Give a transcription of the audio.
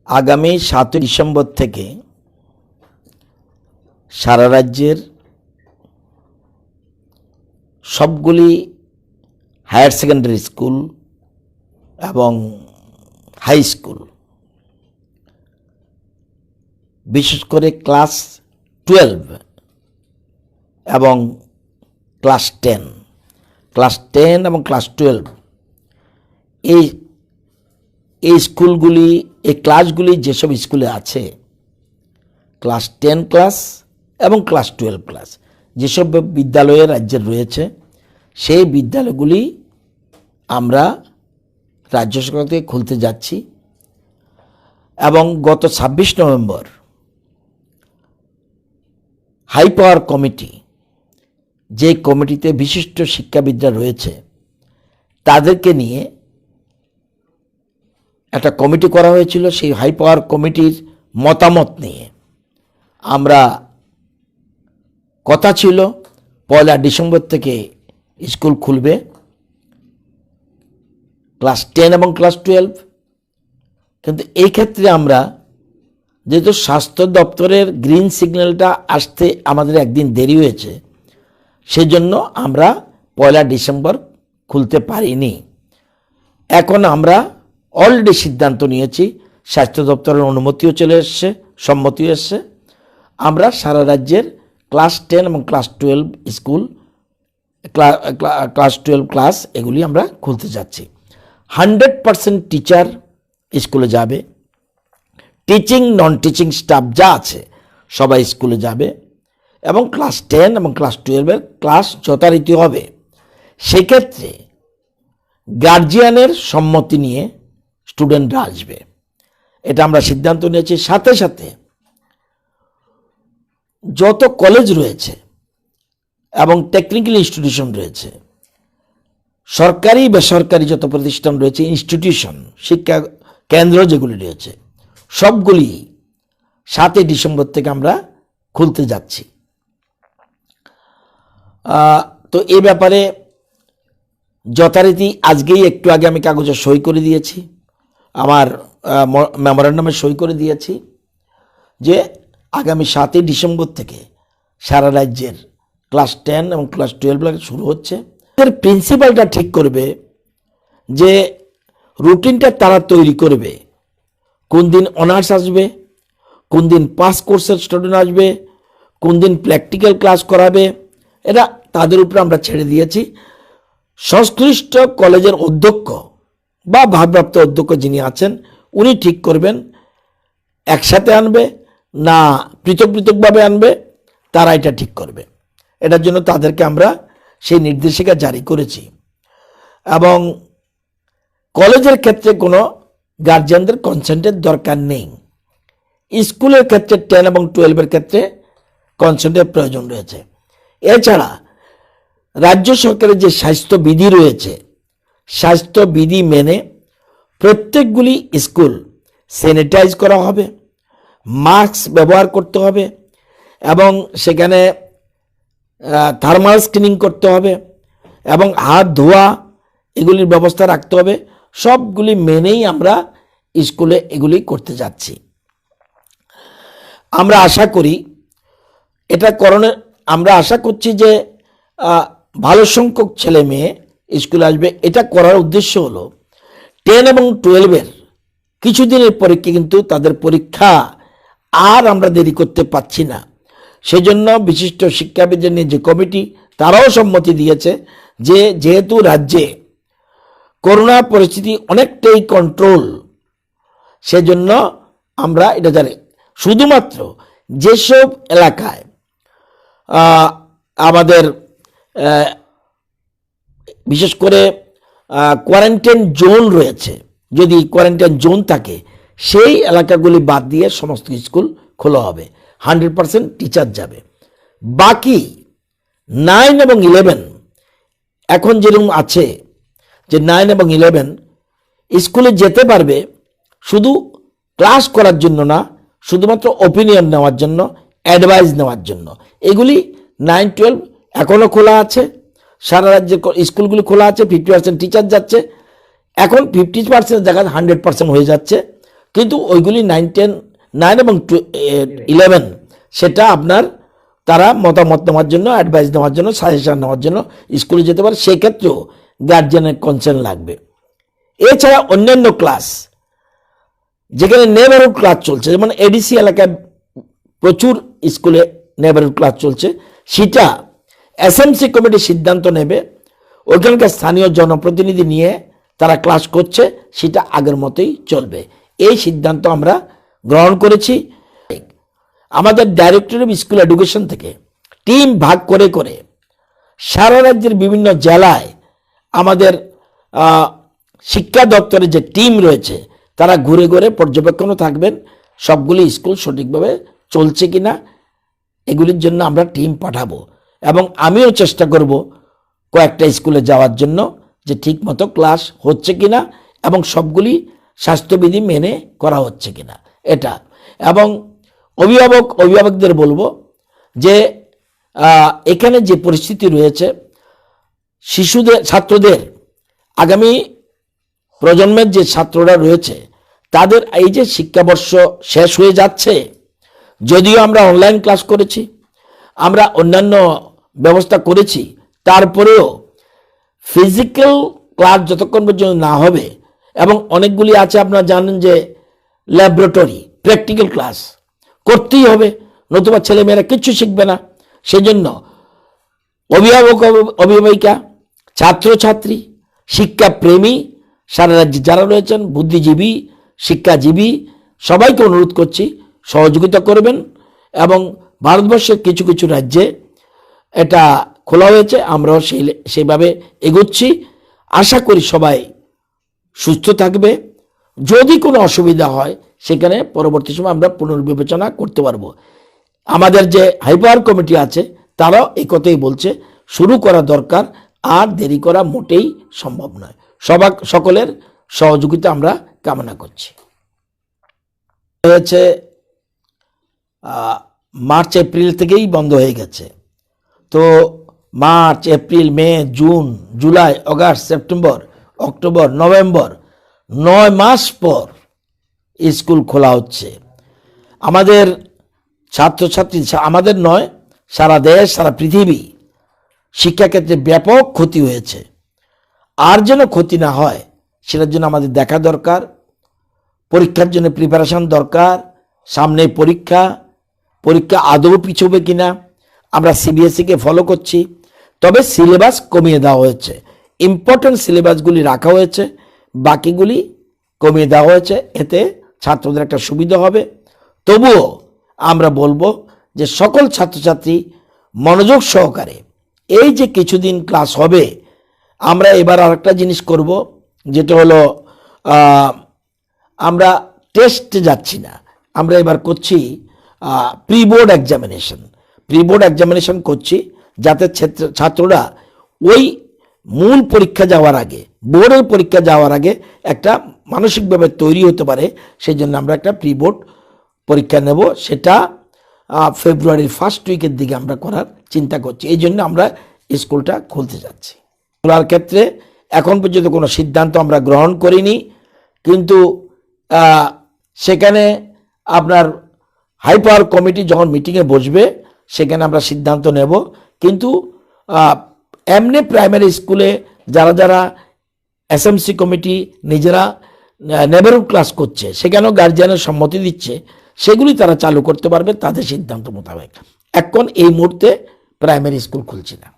আগামী 7 ডিসেম্বর থেকে সারা রাজ্যের সবগুলি হায়ার সেকেন্ডারি স্কুল এবং হাই স্কুল, বিশেষ করে ক্লাস 12 এবং ক্লাস 10 এবং ক্লাস 12 এই স্কুলগুলি, এই ক্লাসগুলি যেসব স্কুলে আছে, ক্লাস 10 ক্লাস এবং ক্লাস 12 ক্লাস যেসব বিদ্যালয়ে রাজ্যের রয়েছে, সেই বিদ্যালয়গুলি আমরা রাজ্য সরকার থেকে খুলতে যাচ্ছি। এবং গত 26 নভেম্বর হাই পাওয়ার কমিটি, যে কমিটিতে বিশিষ্ট শিক্ষাবিদরা রয়েছে, তাদেরকে নিয়ে একটা কমিটি করা হয়েছিল। সেই হাই পাওয়ার কমিটির মতামত নিয়ে আমরা কথা ছিল 1 ডিসেম্বর থেকে স্কুল খুলবে ক্লাস 10 এবং ক্লাস 12। কিন্তু এই ক্ষেত্রে আমরা যেহেতু স্বাস্থ্য দপ্তরের গ্রিন সিগন্যালটা আসতে আমাদের একদিন দেরি হয়েছে, সেজন্য আমরা 1 ডিসেম্বর খুলতে পারিনি। এখন আমরা অলরেডি সিদ্ধান্ত নিয়েছি, স্বাস্থ্য দপ্তরের অনুমতিও চলে এসছে, সম্মতিও এসছে। আমরা সারা রাজ্যের ক্লাস 10 এবং ক্লাস 12 স্কুল, ক্লাস 12 ক্লাস এগুলি আমরা খুলতে যাচ্ছি। 100% টিচার স্কুলে যাবে, টিচিং নন টিচিং স্টাফ যা আছে সবাই স্কুলে যাবে, এবং ক্লাস 10 এবং ক্লাস 12 ক্লাস যথারীতি হবে। সেক্ষেত্রে গার্জিয়ানের সম্মতি নিয়ে স্টুডেন্টরা আসবে, এটা আমরা সিদ্ধান্ত নিয়েছি। সাথে সাথে যত কলেজ রয়েছে এবং টেকনিক্যাল ইনস্টিটিউশন রয়েছে, সরকারি বেসরকারি যত প্রতিষ্ঠান রয়েছে, ইনস্টিটিউশন, শিক্ষা কেন্দ্র যেগুলি রয়েছে, সবগুলি 7 ডিসেম্বর থেকে আমরা খুলতে যাচ্ছি। তো এই ব্যাপারে যথারীতি আজকেই একটু আগে আমি কাগজে সই করে দিয়েছি, আমার মেমোরেন্ডামে সই করে দিয়েছি যে আগামী 7 ডিসেম্বর থেকে সারা রাজ্যের ক্লাস 10 এবং ক্লাস 12 শুরু হচ্ছে। এর প্রিন্সিপালটা ঠিক করবে যে রুটিনটা তারা তৈরি করবে, কোন দিন অনার্স আসবে, কোন দিন পাস কোর্সের স্টুডেন্ট আসবে, কোন দিন প্র্যাকটিক্যাল ক্লাস করাবে, এটা তাদের উপরে আমরা ছেড়ে দিয়েছি। সংশ্লিষ্ট কলেজের অধ্যক্ষ বা ভারপ্রাপ্ত অধ্যক্ষ যিনি আছেন, উনি ঠিক করবেন একসাথে আনবে না পৃথক পৃথকভাবে আনবে, তারা এটা ঠিক করবে। এটার জন্য তাদেরকে আমরা সেই নির্দেশিকা জারি করেছি। এবং কলেজের ক্ষেত্রে কোনো গার্জিয়ানদের কনসেন্টের দরকার নেই। স্কুলের ক্ষেত্রে 10 এবং 12 ক্ষেত্রে কনসেন্টের প্রয়োজন রয়েছে। এছাড়া রাজ্য সরকারের যে স্বাস্থ্যবিধি রয়েছে, স্বাস্থ্যবিধি মেনে প্রত্যেকগুলি স্কুল স্যানিটাইজ করা হবে, মাস্ক ব্যবহার করতে হবে, এবং সেখানে থার্মাল স্ক্রিনিং করতে হবে, এবং হাত ধোয়া এগুলির ব্যবস্থা রাখতে হবে। সবগুলি মেনেই আমরা স্কুলে এগুলি করতে যাচ্ছি। আমরা আশা করি এটা করণের, আমরা আশা করছি যে ভালো সংখ্যক ছেলে মেয়ে স্কুলে আসবে। এটা করার উদ্দেশ্য হলো 10 এবং 12 কিছুদিনের পরীক্ষা, কিন্তু তাদের পরীক্ষা আর আমরা দেরি করতে পারছি না। সেজন্য বিশিষ্ট শিক্ষাবিদদের নিয়ে যে কমিটি, তারাও সম্মতি দিয়েছে যে যেহেতু রাজ্যে করোনা পরিস্থিতি অনেকটাই কন্ট্রোল, সেজন্য আমরা এটা জানি। শুধুমাত্র যেসব এলাকায় আমাদের বিশেষ করে কোয়ারেন্টাইন জোন রয়েছে, যদি কোয়ারেন্টাইন জোন থাকে, সেই এলাকাগুলি বাদ দিয়ে সমস্ত স্কুল খোলা হবে, 100% টিচার যাবে। বাকি 9 এবং 11 এখন যেরকম আছে, যে 9 এবং 11 স্কুলে যেতে পারবে, শুধু ক্লাস করার জন্য না, শুধুমাত্র ওপিনিয়ন নেওয়ার জন্য, অ্যাডভাইস নেওয়ার জন্য। এগুলি 9, 12 এখনও খোলা আছে, সারা রাজ্যের স্কুলগুলি খোলা আছে। 50% টিচার যাচ্ছে, এখন 50% জায়গায় 100% হয়ে যাচ্ছে। কিন্তু ওইগুলি 9 এবং 11 সেটা আপনার তারা মতামত নেওয়ার জন্য, অ্যাডভাইস নেওয়ার জন্য, সাজেশন নেওয়ার জন্য স্কুলে যেতে পারে। সেক্ষেত্রেও গার্জিয়ানের কনসার্ন লাগবে। এছাড়া অন্যান্য ক্লাস যেখানে নেবারহুড ক্লাস চলছে, যেমন এডিসি এলাকায় প্রচুর স্কুলে নেবারহুড ক্লাস চলছে, সেটা এসএমসি কমিটি সিদ্ধান্ত নেবে, ওইখানকার স্থানীয় জনপ্রতিনিধি নিয়ে তারা ক্লাস করছে, সেটা আগের মতোই চলবে। এই সিদ্ধান্ত আমরা গ্রহণ করেছি। আমাদের ডাইরেক্টর অফ স্কুল এডুকেশন থেকে টিম ভাগ করে করে সারা রাজ্যের বিভিন্ন জেলায় আমাদের শিক্ষা দপ্তরের যে টিম রয়েছে তারা ঘুরে ঘুরে পর্যবেক্ষণও থাকবেন, সবগুলি স্কুল সঠিকভাবে চলছে কিনা এগুলির জন্য আমরা টিম পাঠাবো। এবং আমিও চেষ্টা করব কয়েকটা স্কুলে যাওয়ার জন্য, যে ঠিক মতো ক্লাস হচ্ছে কিনা এবং সবগুলি স্বাস্থ্যবিধি মেনে করা হচ্ছে কিনা এটা। এবং অভিভাবকদের বলবো যে এখানে যে পরিস্থিতি রয়েছে, ছাত্রদের আগামী প্রজন্মের যে ছাত্ররা রয়েছে তাদের এই যে শিক্ষাবর্ষ শেষ হয়ে যাচ্ছে, যদিও আমরা অনলাইন ক্লাস করেছি, আমরা অন্যান্য ব্যবস্থা করেছি, তারপরেও ফিজিক্যাল ক্লাস যতক্ষণ পর্যন্ত না হবে, এবং অনেকগুলি আছে আপনারা জানেন যে ল্যাবরেটরি প্র্যাকটিক্যাল ক্লাস করতেই হবে, নতুবা ছেলেমেয়েরা কিচ্ছু শিখবে না। সেজন্য অভিভাবিকা, ছাত্রছাত্রী, শিক্ষাপ্রেমী সারা রাজ্যে যারা রয়েছেন, বুদ্ধিজীবী, শিক্ষাজীবী, সবাইকে অনুরোধ করছি সহযোগিতা করবেন। এবং ভারতবর্ষের কিছু কিছু রাজ্যে এটা খোলা হয়েছে, আমরাও সেইভাবে এগোচ্ছি। আশা করি সবাই সুস্থ থাকবে। যদি কোনো অসুবিধা হয় সেখানে পরবর্তী সময় আমরা পুনর্বিবেচনা করতে পারবো। আমাদের যে হাইপাওয়ার কমিটি আছে তারাও এই কথাই বলছে, শুরু করা দরকার, আর দেরি করা মোটেই সম্ভব নয়। সকলের সহযোগিতা আমরা কামনা করছি। হয়েছে মার্চ এপ্রিল থেকেই বন্ধ হয়ে গেছে, তো March April May June July August September October November 9 মাস পর স্কুল খোলা হচ্ছে। আমাদের ছাত্রছাত্রী, আমাদের নয়, সারা দেশ সারা পৃথিবী শিক্ষাক্ষেত্রে ব্যাপক ক্ষতি হয়েছে। আর যেন ক্ষতি না হয় সেটার জন্য আমাদের দেখা দরকার, পরীক্ষার জন্য প্রিপারেশন দরকার। সামনে পরীক্ষা আদৌ পিছবে কিনা, আমরা সিবিএসইকে ফলো করছি, তবে সিলেবাস কমিয়ে দেওয়া হয়েছে। ইম্পর্টেন্ট সিলেবাসগুলি রাখা হয়েছে, বাকিগুলি কমিয়ে দেওয়া হয়েছে। এতে ছাত্রদের একটা সুবিধা হবে। তবুও আমরা বলবো যে সকল ছাত্রছাত্রী মনোযোগ সহকারে এই যে কিছুদিন ক্লাস হবে, আমরা এবার আরেকটা জিনিস করব, যেটা হলো আমরা টেস্টে যাচ্ছি না, আমরা এবার করছি প্রি বোর্ড এক্সামিনেশন করছি, যাতে ছাত্ররা ওই মূল পরীক্ষা যাওয়ার আগে, বোর্ডের পরীক্ষা যাওয়ার আগে একটা মানসিকভাবে তৈরি হতে পারে। সেই জন্য আমরা একটা প্রি বোর্ড পরীক্ষা নেব, সেটা ফেব্রুয়ারির ফার্স্ট উইকের দিকে আমরা করার চিন্তা করছি। এই জন্য আমরা স্কুলটা খুলতে যাচ্ছি। খোলার ক্ষেত্রে এখন পর্যন্ত কোনো সিদ্ধান্ত আমরা গ্রহণ করিনি, কিন্তু সেখানে আপনার হাই পাওয়ার কমিটি যখন মিটিংয়ে বসবে সেখানে আমরা সিদ্ধান্ত নেব। কিন্তু এমনি প্রাইমারি স্কুলে যারা যারা এসএমসি কমিটি নিজেরা নেবারহুড ক্লাস করছে, সেখানেও গার্জিয়ানের সম্মতি দিচ্ছে, সেগুলি তারা চালু করতে পারবে তাদের সিদ্ধান্ত মোতাবেক। এখন এই মুহূর্তে প্রাইমারি স্কুল খুলছি না।